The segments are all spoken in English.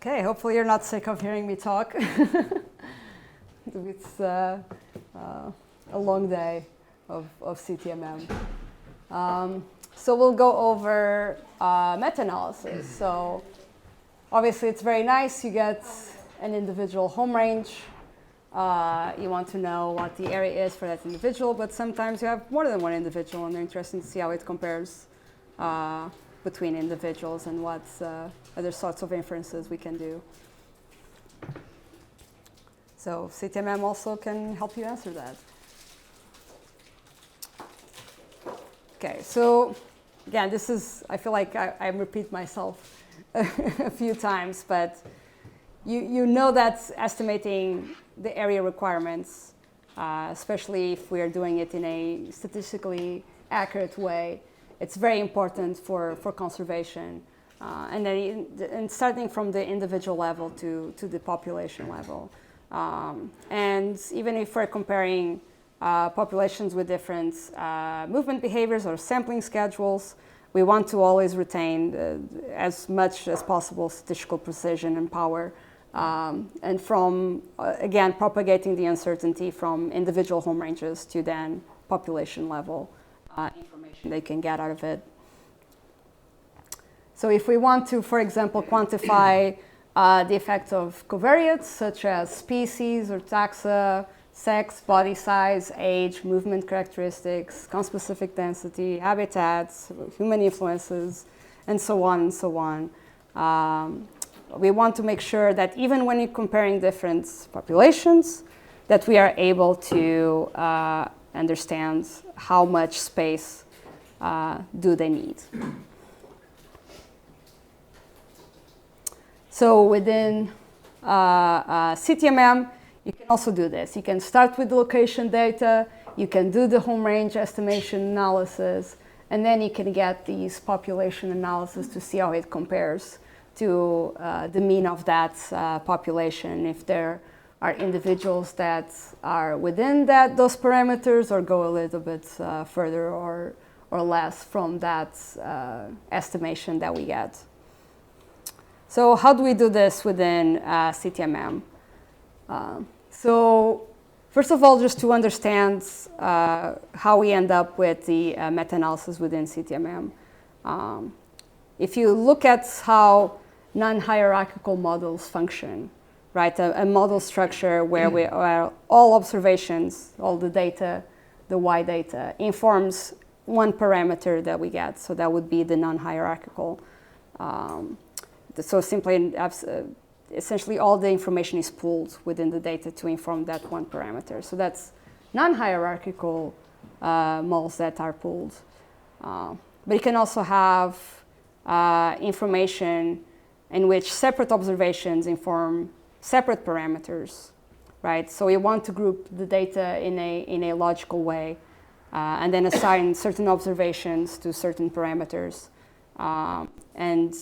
Okay, hopefully you're not sick of hearing me talk. It's a long day of CTMM. So we'll go over meta-analysis. So obviously it's very nice. You get an individual home range. You want to know what the area is for that individual, but sometimes you have more than one individual, and they're interested to see how it compares between individuals and what other sorts of inferences we can do. So CTMM also can help you answer that. Okay, so again, this is, I feel like I repeat myself a few times, but you know that estimating the area requirements, especially if we are doing it in a statistically accurate way, it's very important for conservation. And then starting from the individual level to the population level. And even if we're comparing populations with different movement behaviors or sampling schedules, we want to always retain as much as possible statistical precision and power. And from, again, propagating the uncertainty from individual home ranges to then population level information they can get out of it. So if we want to, for example, quantify the effects of covariates, such as species or taxa, sex, body size, age, movement characteristics, conspecific density, habitats, human influences, and so on and so on. We want to make sure that even when you're comparing different populations, that we are able to understand how much space do they need. So within CTMM, you can also do this. You can start with the location data, you can do the home range estimation analysis, and then you can get these population analysis to see how it compares to the mean of that population, if there are individuals that are within those parameters or go a little bit further or less from that estimation that we get. So how do we do this within CTMM? So first of all, just to understand how we end up with the meta-analysis within CTMM. If you look at how non-hierarchical models function, right? A model structure where all observations, all the data, the Y data, informs one parameter that we get. So that would be the non-hierarchical. So simply, essentially all the information is pooled within the data to inform that one parameter. So that's non-hierarchical models that are pooled. But you can also have information in which separate observations inform separate parameters, right? So you want to group the data in a logical way and then assign certain observations to certain parameters. And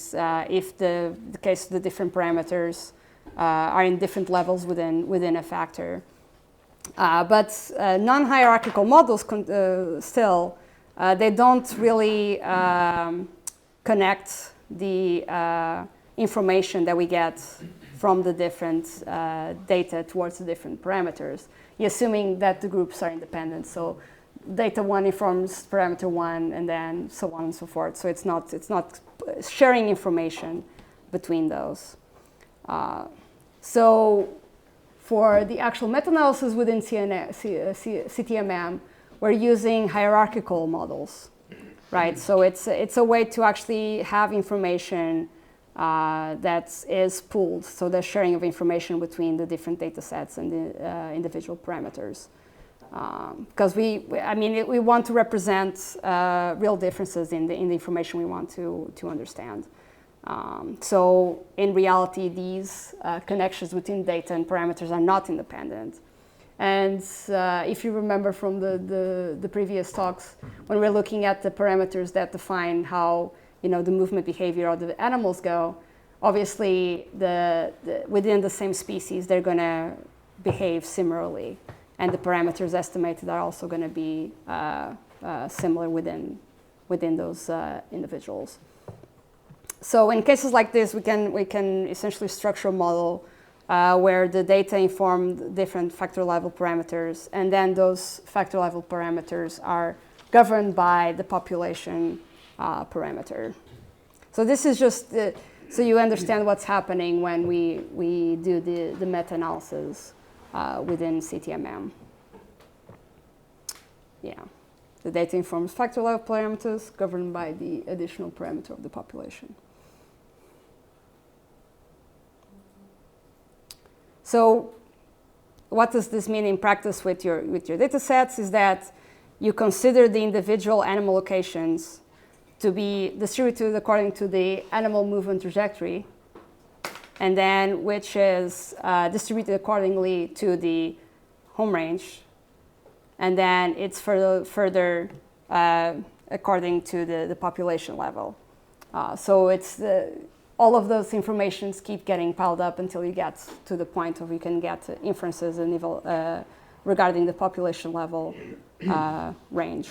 if the case of the different parameters are in different levels within a factor. But non-hierarchical models still, they don't really connect the information that we get from the different data towards the different parameters, assuming that the groups are independent. So data 1 informs parameter 1, and then so on and so forth. So it's not sharing information between those. So for the actual meta-analysis within CTMM, we're using hierarchical models, right? So it's a way to actually have information that is pooled. So the sharing of information between the different data sets and the individual parameters. Because we want to represent real differences in the information we want to understand. So in reality, these connections between data and parameters are not independent. And if you remember from the previous talks, when we're looking at the parameters that define how the movement behavior of the animals go, obviously within the same species, they're going to behave similarly. And the parameters estimated are also going to be similar within those individuals. So in cases like this, we can essentially structure a model where the data inform different factor level parameters, and then those factor level parameters are governed by the population parameter. So this is just so you understand what's happening when we do the meta-analysis within CTMM. Yeah, the data informs factor level parameters governed by the additional parameter of the population. So what does this mean in practice with your data sets is that you consider the individual animal locations to be distributed according to the animal movement trajectory, and then which is distributed accordingly to the home range, and then it's further according to the population level. So it's all of those informations keep getting piled up until you get to the point where you can get inferences and regarding the population level range.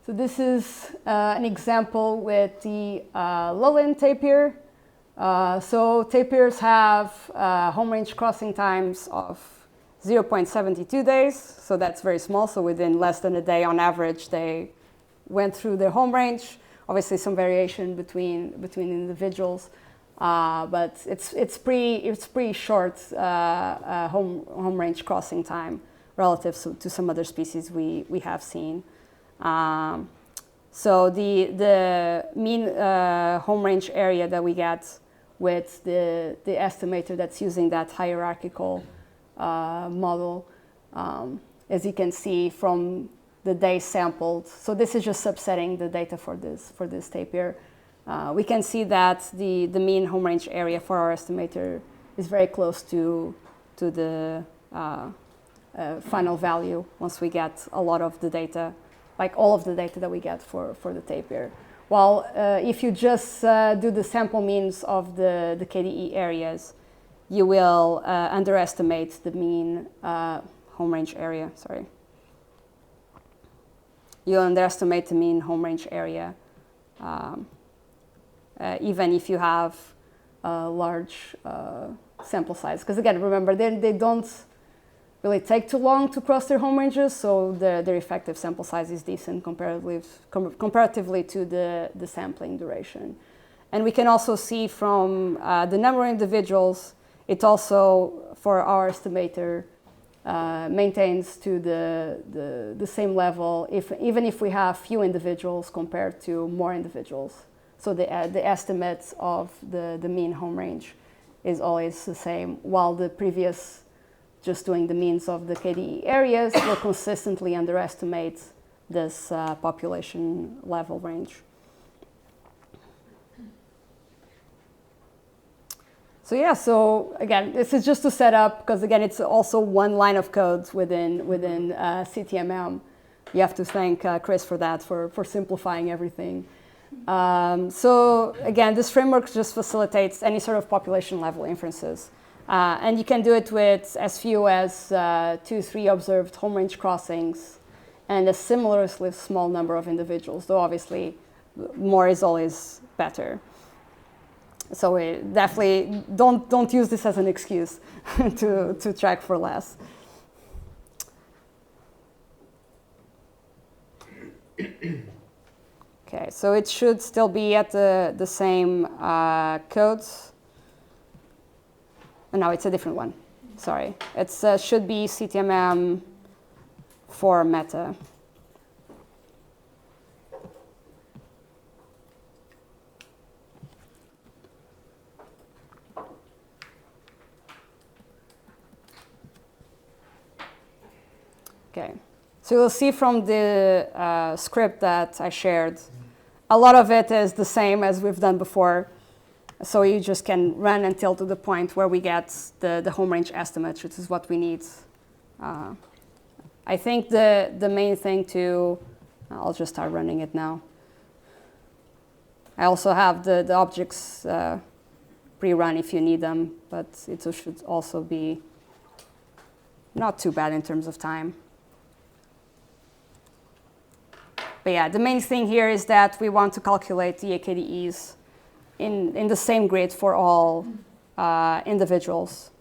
So this is an example with the lowland tapir. So tapirs have home range crossing times of 0.72 days. So that's very small. So within less than a day on average, they went through their home range. Obviously some variation between individuals, but it's pretty short home range crossing time relative to some other species we have seen. So the mean home range area that we get with the estimator that's using that hierarchical model, as you can see from the days sampled. So this is just subsetting the data for this tapir. We can see that the mean home range area for our estimator is very close to the final value once we get a lot of the data, like all of the data that we get for the tapir. While if you just do the sample means of the KDE areas, you will underestimate the mean home range area, sorry. You underestimate the mean home range area, even if you have a large sample size. Because again, remember, they don't really take too long to cross their home ranges, so their effective sample size is decent comparatively to the sampling duration. And we can also see from the number of individuals, it also, for our estimator, maintains to the same level, even if we have few individuals compared to more individuals. So the estimates of the mean home range is always the same, while the previous, just doing the means of the KDE areas, will consistently underestimate this population level range. So yeah, so again, this is just to set up, because again, it's also one line of code within CTMM. You have to thank Chris for that, for simplifying everything. So again, this framework just facilitates any sort of population level inferences. And you can do it with as few as 2-3 observed home range crossings and a similarly small number of individuals, though obviously more is always better. So we definitely don't use this as an excuse to track for less. Okay, so it should still be at the same codes. No, it's a different one. Sorry, it should be CTMM for meta. Okay, so you'll see from the script that I shared, a lot of it is the same as we've done before. So you just can run until to the point where we get the home range estimate, which is what we need. I think the main thing I'll just start running it now. I also have the objects pre-run if you need them, but it should also be not too bad in terms of time. But yeah, the main thing here is that we want to calculate the AKDEs in the same grid for all individuals.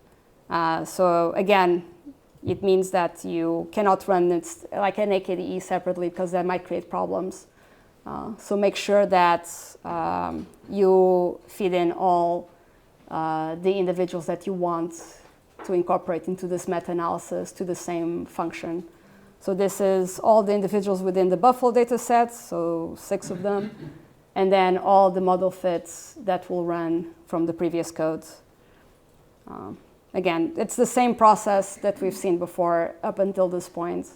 So again, it means that you cannot run it like an AKDE separately because that might create problems. So make sure that you feed in all the individuals that you want to incorporate into this meta-analysis to the same function. So this is all the individuals within the Buffalo data set, so 6 of them, and then all the model fits that will run from the previous code. Again, it's the same process that we've seen before up until this point.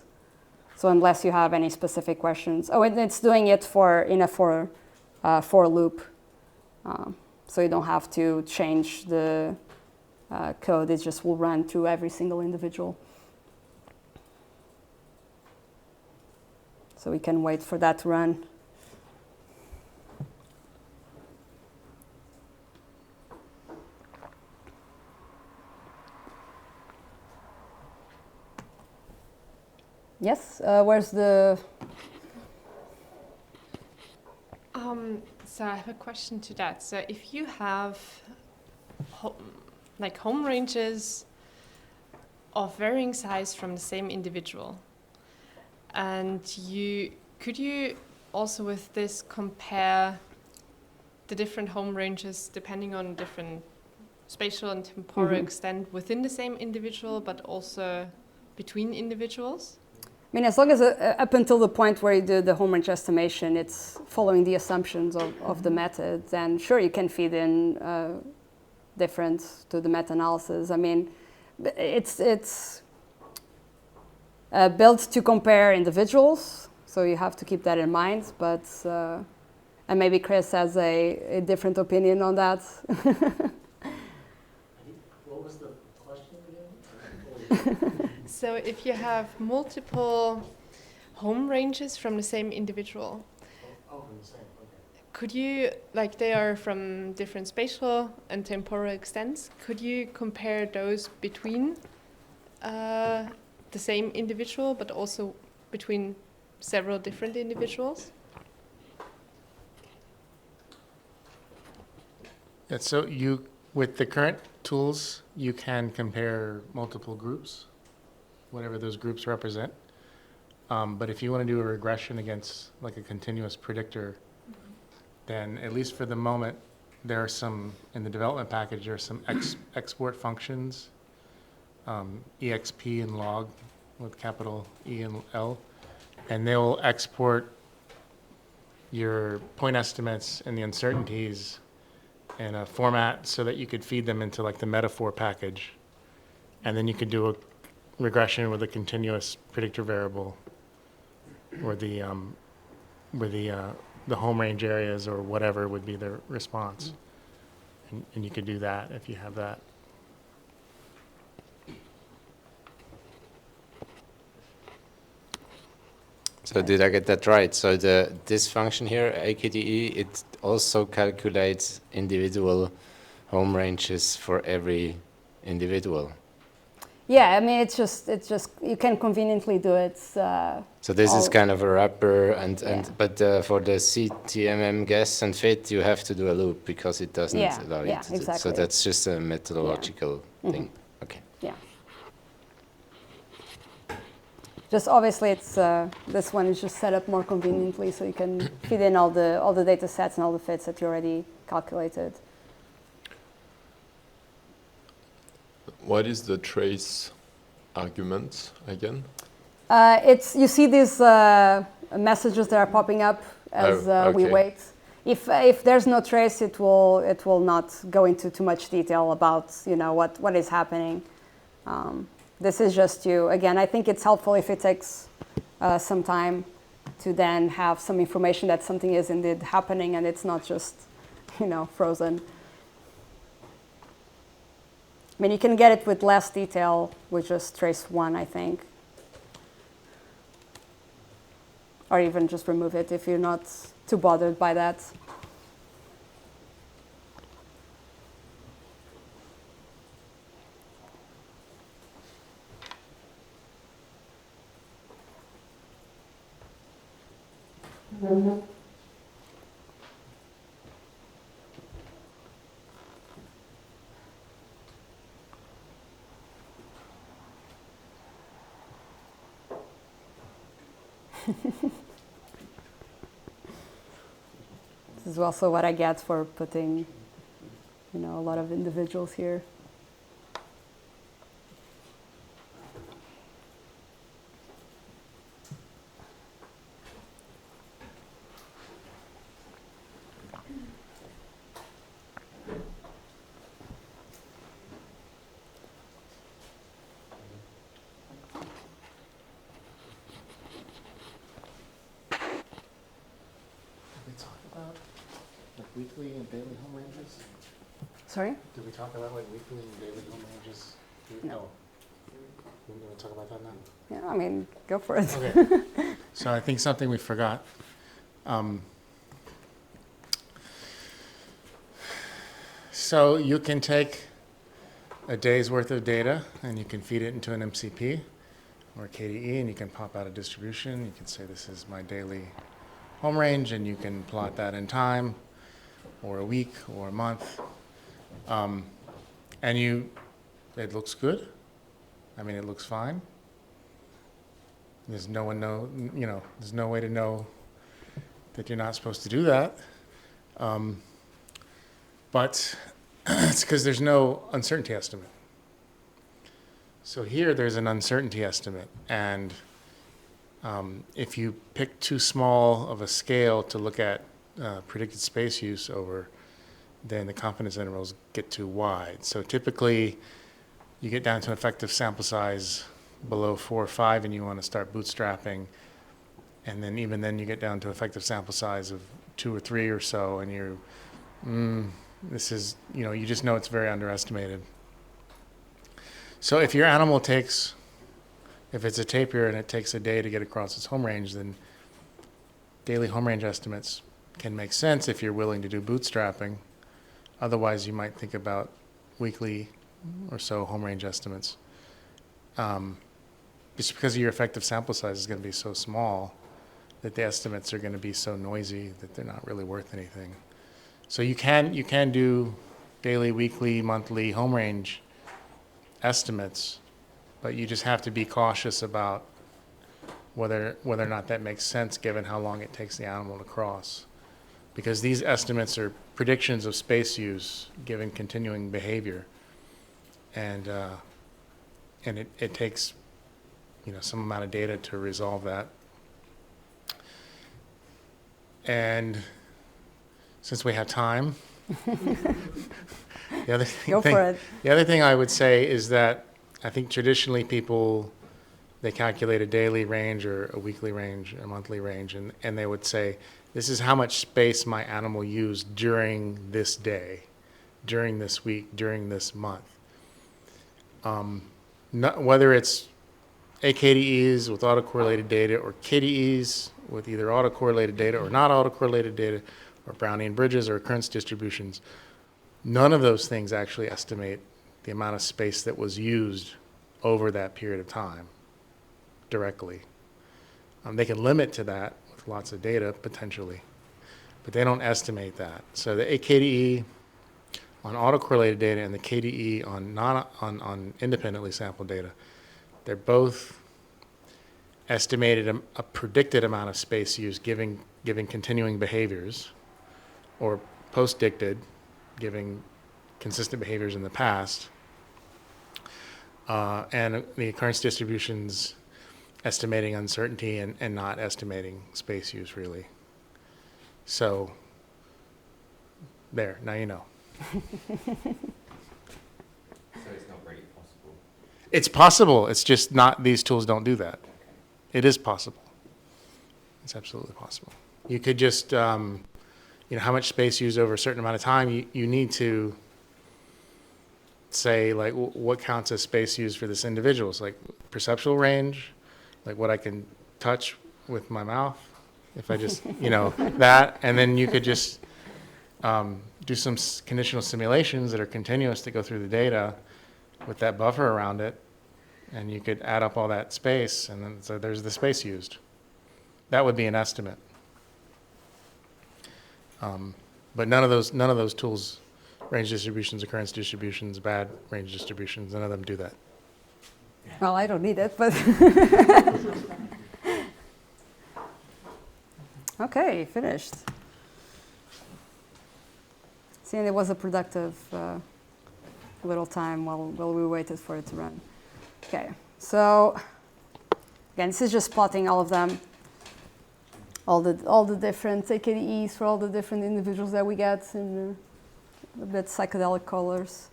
So unless you have any specific questions. Oh, and it's doing it in a for loop. So you don't have to change the code. It just will run through every single individual. So we can wait for that to run. Yes, where's the... So I have a question to that. So if you have home ranges of varying size from the same individual, and could you also with this compare the different home ranges depending on different spatial and temporal extent within the same individual, but also between individuals? I mean, as long as up until the point where you do the home range estimation, it's following the assumptions of the method, then sure, you can feed in difference to the meta-analysis. I mean, it's built to compare individuals, so you have to keep that in mind, but, and maybe Chris has a different opinion on that. What was the question again? So if you have multiple home ranges from the same individual, from the same, okay. could you, they are from different spatial and temporal extents, could you compare those between the same individual, but also between several different individuals? Yeah, so with the current tools, you can compare multiple groups, whatever those groups represent. But if you want to do a regression against like a continuous predictor, then at least for the moment, there are some, in the development package, there are some export functions, exp and log with capital E and L, and they'll export your point estimates and the uncertainties in a format so that you could feed them into like the metaphor package. And then you could do a regression with a continuous predictor variable or the home range areas or whatever would be the response. And you could do that if you have that. So did I get that right? So this function here, AKDE, it also calculates individual home ranges for every individual. Yeah, I mean, it's just you can conveniently do it. So this is kind of a wrapper, but for the CTMM guess and fit, you have to do a loop because it doesn't allow you to do it. So that's just a methodological thing. Okay. Yeah. Just obviously, it's this one is just set up more conveniently, so you can feed in all the data sets and all the fits that you already calculated. What is the trace argument again? You see these messages that are popping up as we wait. If there's no trace, it will not go into too much detail about what is happening. This is just to, again, I think it's helpful if it takes some time to then have some information that something is indeed happening and it's not just, frozen. I mean, you can get it with less detail with just trace 1, I think. Or even just remove it if you're not too bothered by that. This is also what I get for putting, a lot of individuals here. Weekly and daily home ranges? Sorry? Did we talk about like weekly and daily home ranges? No. You want to talk about that now? Yeah, I mean, go for it. Okay. So I think something we forgot. So you can take a day's worth of data and you can feed it into an MCP or a KDE, and you can pop out a distribution. You can say this is my daily home range, and you can plot that in time or a week or a month. And it looks good. I mean, it looks fine. There's no way to know that you're not supposed to do that. But it's because there's no uncertainty estimate. So here there's an uncertainty estimate, and if you pick too small of a scale to look at predicted space use over, then the confidence intervals get too wide. So typically you get down to effective sample size below 4 or 5 and you want to start bootstrapping, and then even then you get down to effective sample size of 2 or 3 or so, and this is, you just know it's very underestimated. So if your animal if it's a tapir and it takes a day to get across its home range, then daily home range estimates can make sense if you're willing to do bootstrapping. Otherwise, you might think about weekly or so home range estimates. Just because your effective sample size is going to be so small that the estimates are going to be so noisy that they're not really worth anything. So you can do daily, weekly, monthly home range estimates, but you just have to be cautious about whether or not that makes sense given how long it takes the animal to cross. Because these estimates are predictions of space use given continuing behavior. And it takes some amount of data to resolve that. And since we have time, the other thing I would say is that I think traditionally people, they calculate a daily range or a weekly range, a monthly range, and they would say, this is how much space my animal used during this day, during this week, during this month. Whether it's AKDEs with autocorrelated data or KDEs with either autocorrelated data or not autocorrelated data, or Brownian bridges or occurrence distributions, none of those things actually estimate the amount of space that was used over that period of time directly. They can limit to that with lots of data potentially, but they don't estimate that. So the AKDE on autocorrelated data and the KDE on independently sampled data, they're both estimated a predicted amount of space used given continuing behaviors, or post-dicted, giving consistent behaviors in the past, and the occurrence distributions estimating uncertainty and not estimating space use really. So there, now you know. So it's not really possible? It's possible, it's just not, these tools don't do that. It is possible. It's absolutely possible. You could just, how much space used over a certain amount of time, you need to say, like, what counts as space used for this individual? It's like perceptual range, like what I can touch with my mouth, if I just, that, and then you could just do some conditional simulations that are continuous to go through the data with that buffer around it, and you could add up all that space, and then so there's the space used. That would be an estimate. But none of those tools, range distributions, occurrence distributions, bad range distributions, none of them do that. Well, I don't need it, but okay, finished. See, it was a productive little time while we waited for it to run. Okay, so again, this is just plotting all of them, all the different AKDEs for all the different individuals that we get in a bit psychedelic colors.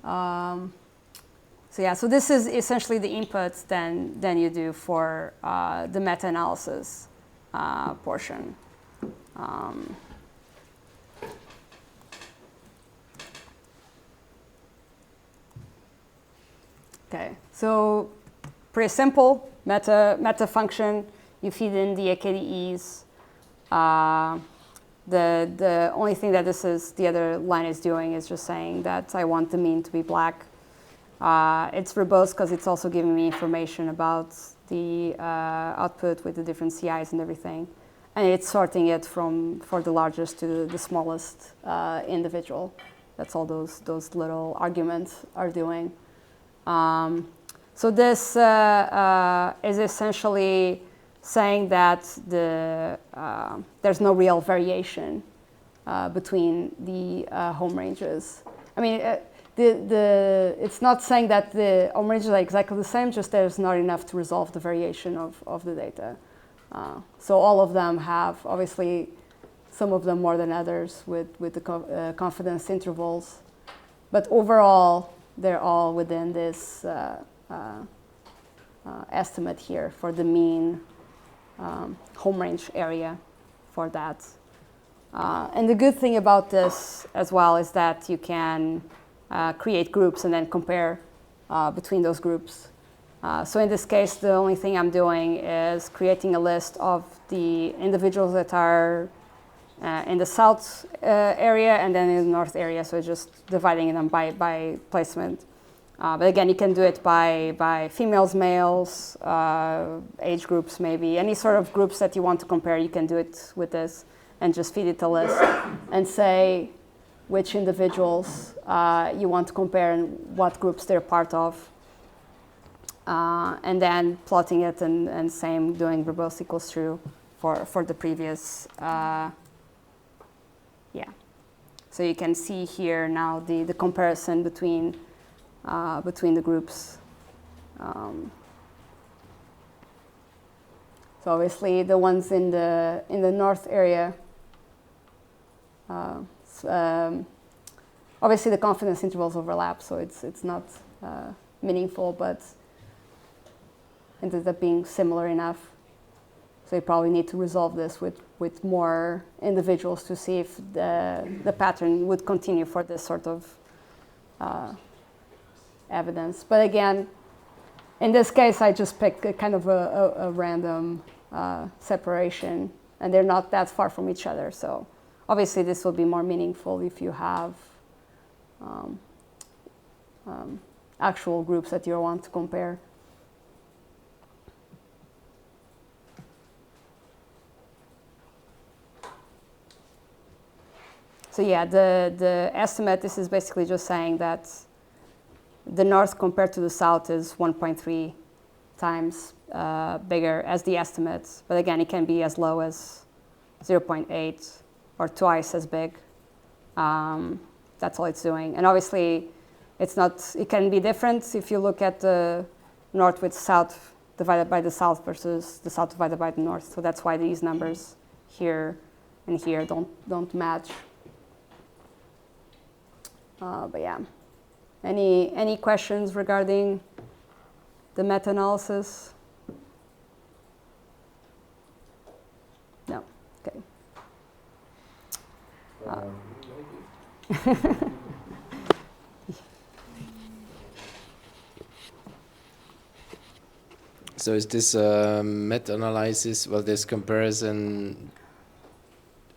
So yeah, so this is essentially the input then you do for the meta-analysis portion. Okay, so pretty simple meta function. You feed in the AKDEs. The only thing that the other line is doing is just saying that I want the mean to be black. It's verbose because it's also giving me information about the output with the different CIs and everything. And it's sorting it for the largest to the smallest individual. That's all those little arguments are doing. So this is essentially saying that there's no real variation between the home ranges. I mean, it's not saying that the home ranges are exactly the same, just there's not enough to resolve the variation of the data. So all of them have, obviously, some of them more than others with the confidence intervals. But overall, they're all within this estimate here for the mean home range area for that. And the good thing about this as well is that you can create groups and then compare between those groups. So in this case, the only thing I'm doing is creating a list of the individuals that are in the south area and then in the north area, so just dividing them by placement. But again, you can do it by females, males, age groups maybe. Any sort of groups that you want to compare, you can do it with this and just feed it a list and say which individuals you want to compare and what groups they're part of. And then plotting it and same doing verbose equals true for the previous, yeah. So you can see here now the comparison between the groups. So obviously the ones in the north area, obviously the confidence intervals overlap, so it's not meaningful, but it ends up being similar enough. So you probably need to resolve this with more individuals to see if the pattern would continue for this sort of evidence. But again, in this case, I just picked a kind of a random separation, and they're not that far from each other. So obviously this will be more meaningful if you have actual groups that you want to compare. So yeah, the estimate, this is basically just saying that the north compared to the south is 1.3 times bigger as the estimate. But again, it can be as low as 0.8 or twice as big. That's all it's doing. And obviously, it can be different if you look at the north with south divided by the south versus the south divided by the north. So that's why these numbers here and here don't match. But yeah, any questions regarding the meta-analysis? No, okay. So is this meta-analysis, well, this comparison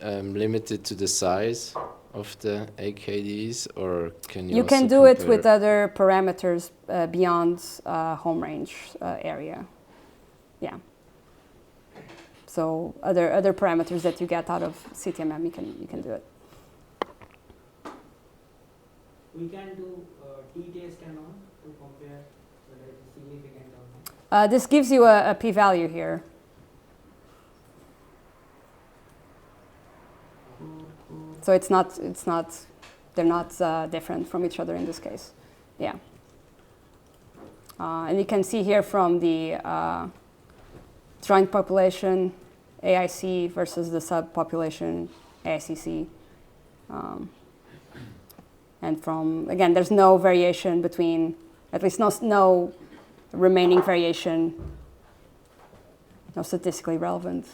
limited to the size of the AKDs, or can you can do it with other parameters beyond home range area. Yeah. So other parameters that you get out of CTMM, you can do it. We can do t-test and all to compare whether it is significant or not. This gives you a p-value here. So they're not different from each other in this case. Yeah. And you can see here from the joint population AIC versus the subpopulation AICC. And from, again, there's no variation between, at least no remaining variation, no statistically relevant.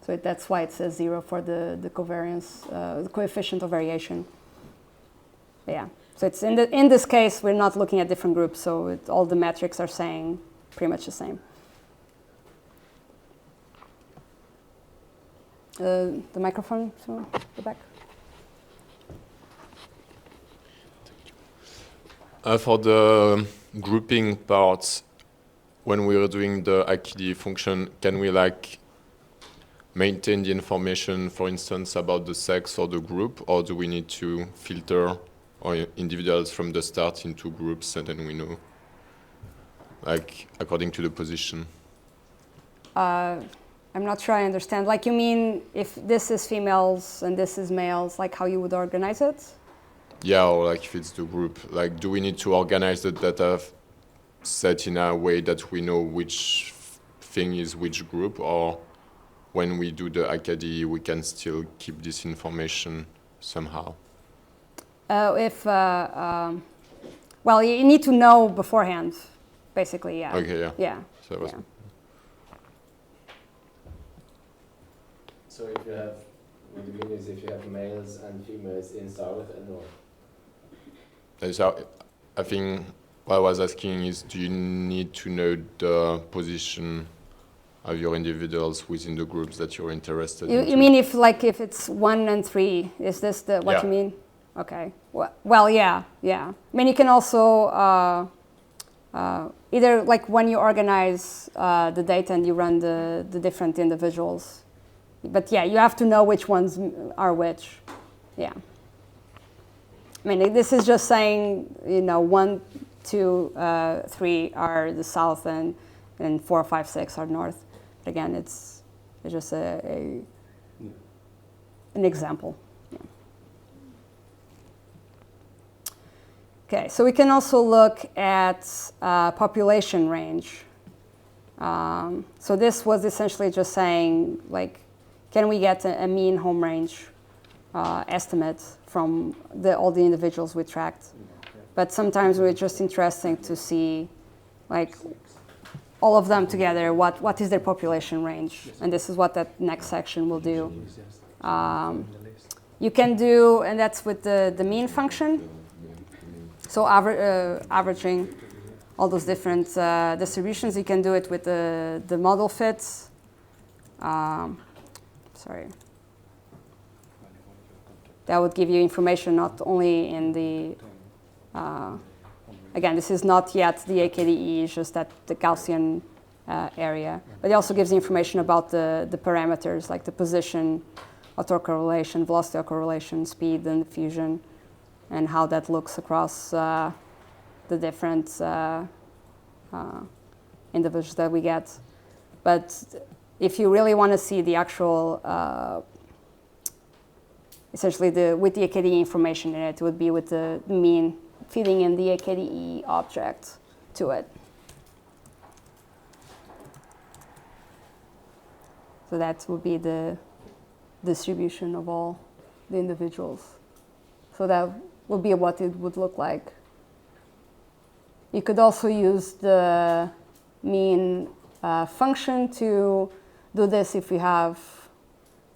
So that's why it says 0 for the covariance, the coefficient of variation. Yeah. So it's in this case, we're not looking at different groups, so all the metrics are saying pretty much the same. The microphone, so go back. For the grouping parts, when we are doing the AKD function, can we like maintain the information, for instance, about the sex or the group, or do we need to filter or individuals from the start into groups and then we know, like according to the position? I'm not sure I understand. Like, you mean if this is females and this is males, like how you would organize it? Yeah, or like if it's the group, like do we need to organize the data set in a way that we know which thing is which group, or when we do the AKD, we can still keep this information somehow? Well, you need to know beforehand, basically, yeah. Okay, yeah. Yeah. So that was Yeah. So if you have, what you mean is if you have males and females in south and north. So I think what I was asking is, do you need to know the position of your individuals within the groups that you're interested in? You mean if it's 1 and 3, is this what you mean? Okay. Well, yeah. I mean, you can also either like when you organize the data and you run the different individuals. But yeah, you have to know which ones are which. Yeah. I mean, this is just saying, 1, 2, 3 are the south and 4, 5, 6 are north. But again, it's just an example. Yeah. Okay, so we can also look at population range. So this was essentially just saying, like, can we get a mean home range estimate from all the individuals we tracked? But sometimes we're just interested to see, like, all of them together, what is their population range? And this is what that next section will do. You can do, and that's with the mean function. So averaging all those different distributions. You can do it with the model fits. Sorry. That would give you information not only in the, again, this is not yet the AKDE, it's just that the Gaussian area. But it also gives you information about the parameters, like the position, autocorrelation, velocity autocorrelation, speed, and diffusion, and how that looks across the different individuals that we get. But if you really want to see the actual, essentially with the AKDE information in it, it would be with the mean, feeding in the AKDE object to it. So that would be the distribution of all the individuals. So that would be what it would look like. You could also use the mean function to do this if you have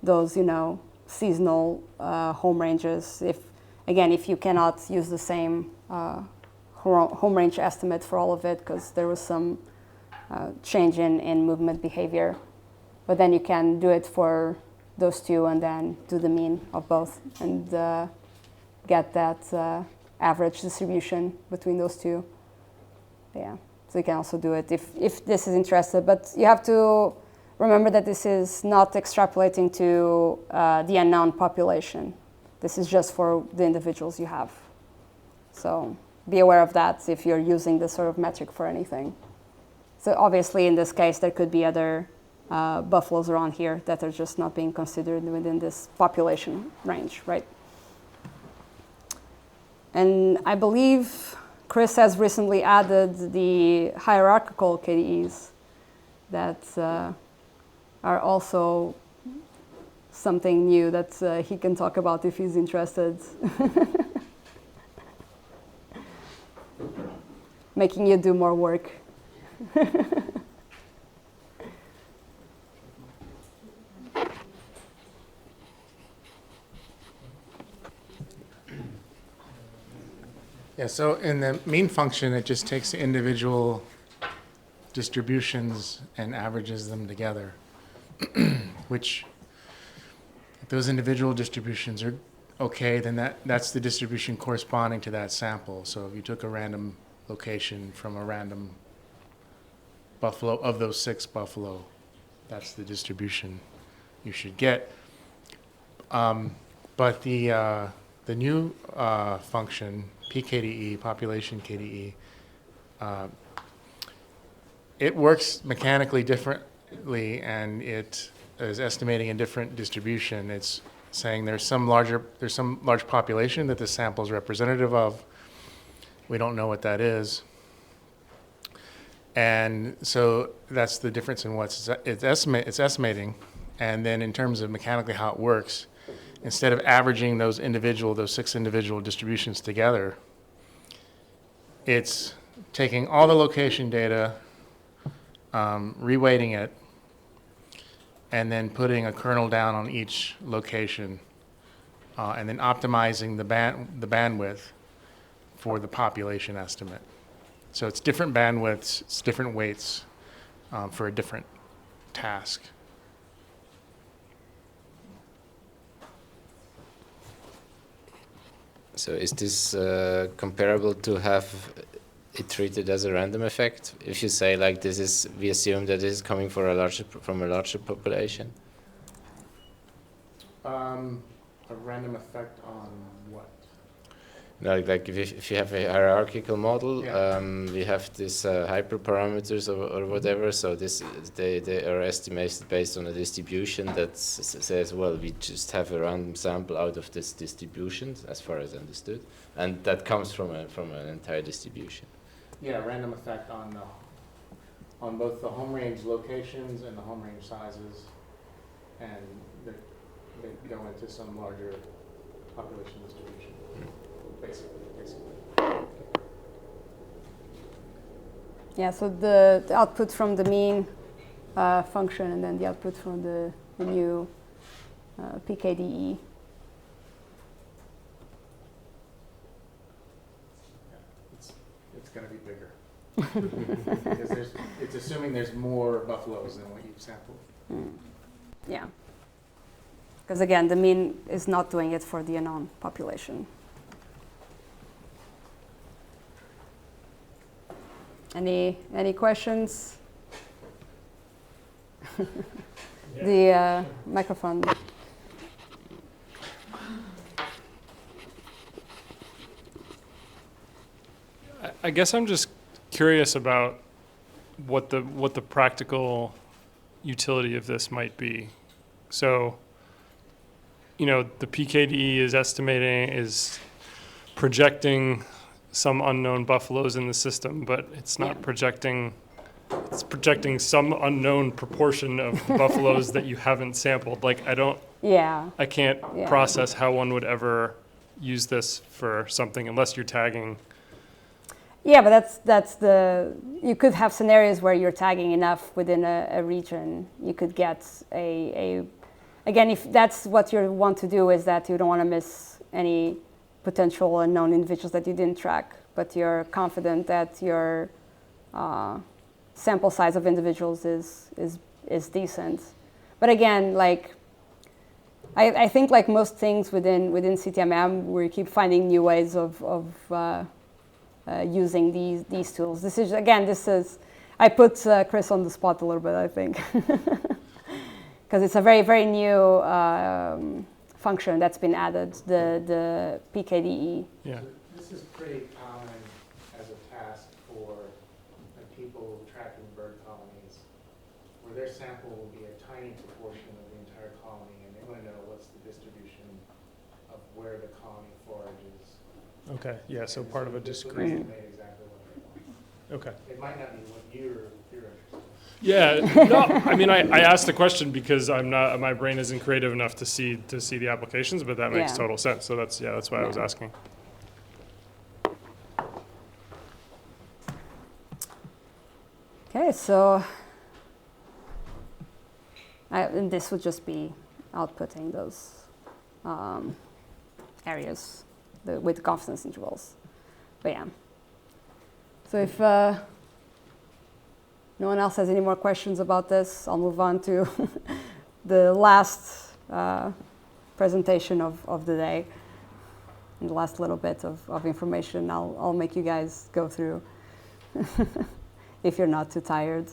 those, seasonal home ranges. If you cannot use the same home range estimate for all of it because there was some change in movement behavior. But then you can do it for those two and then do the mean of both and get that average distribution between those two. Yeah, so you can also do it if this is interested. But you have to remember that this is not extrapolating to the unknown population. This is just for the individuals you have. So be aware of that if you're using this sort of metric for anything. So obviously in this case there could be other buffaloes around here that are just not being considered within this population range, right? And I believe Chris has recently added the hierarchical KDEs that are also something new that he can talk about if he's interested. Making you do more work. Yeah, so in the mean function, it just takes the individual distributions and averages them together, which if those individual distributions are okay, then that's the distribution corresponding to that sample. So if you took a random location from a random buffalo, of those 6 buffalo, that's the distribution you should get. But the new function, PKDE, population KDE, it works mechanically differently, and it is estimating a different distribution. It's saying there's some large population that the sample is representative of. We don't know what that is. And so that's the difference in what it's estimating. And then in terms of mechanically how it works, instead of averaging those 6 individual distributions together, it's taking all the location data, reweighting it, and then putting a kernel down on each location, and then optimizing the bandwidth for the population estimate. So it's different bandwidths, it's different weights for a different task. So is this comparable to have it treated as a random effect? If you say like this is, we assume that this is coming from a larger population. A random effect on what? Like if you have a hierarchical model, Yeah. we have this hyperparameters or whatever. So they are estimated based on a distribution that says, well, we just have a random sample out of this distribution, as far as understood, and that comes from an entire distribution. Yeah, random effect on both the home range locations and the home range sizes, and they go into some larger population distribution. Basically. Yeah, so the output from the mean function and then the output from the new PKDE. It's going to be bigger. Because it's assuming there's more buffaloes than what you've sampled. Yeah. Because again, the mean is not doing it for the unknown population. Any questions? The microphone. I guess I'm just curious about what the practical utility of this might be. So, the PKDE is projecting some unknown buffaloes in the system, but it's not projecting. It's projecting some unknown proportion of buffaloes that you haven't sampled. Like I can't process how one would ever use this for something unless you're tagging. Yeah, but you could have scenarios where you're tagging enough within a region. You could get again, if that's what you want to do, is that you don't want to miss any potential unknown individuals that you didn't track, but you're confident that your sample size of individuals is decent. But again, I think like most things within CTMM, we keep finding new ways of using these tools. This is I put Chris on the spot a little bit, I think. because it's a very, very new function that's been added, the PKDE. Yeah. This is pretty common as a task for people tracking bird colonies, where their sample will be a tiny proportion of the entire colony, and they want to know what's the distribution of where the colony forages. Okay, yeah, so And part of a this will discrete, estimate exactly what they want. okay. It might not be what you're interested in. Yeah, no, I mean, I asked the question because I'm not, my brain isn't creative enough to see the applications, but that makes Yeah. total sense. So that's why I was Yeah. asking. Okay, so and this would just be outputting those areas with confidence intervals. But yeah. So if no one else has any more questions about this, I'll move on to the last presentation of the day. And the last little bit of information I'll make you guys go through if you're not too tired.